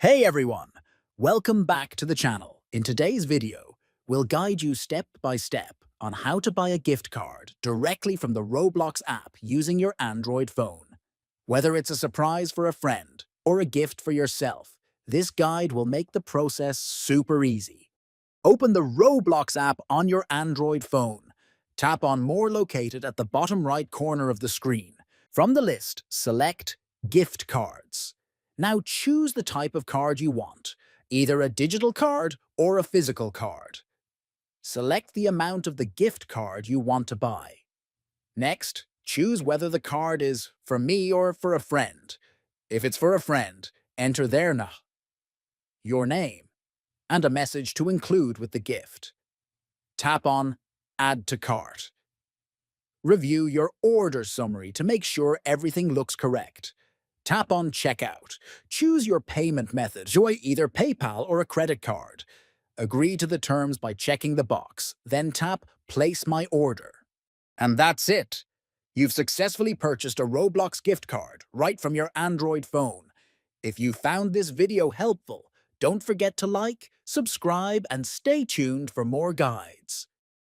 Hey everyone! Welcome back to the channel. In today's video, we'll guide you step by step on how to buy a gift card directly from the Roblox app using your Android phone. Whether it's a surprise for a friend or a gift for yourself, this guide will make the process super easy. Open the Roblox app on your Android phone. Tap on More located at the bottom right corner of the screen. From the list, select Gift Cards. Now choose the type of card you want, either a digital card or a physical card. Select the amount of the gift card you want to buy. Next, choose whether the card is for me or for a friend. If it's for a friend, enter your name, and a message to include with the gift. Tap on Add to Cart. Review your order summary to make sure everything looks correct. Tap on Checkout. Choose your payment method, either PayPal or a credit card. Agree to the terms by checking the box, then tap Place My Order. And that's it! You've successfully purchased a Roblox gift card right from your Android phone. If you found this video helpful, don't forget to like, subscribe, and stay tuned for more guides.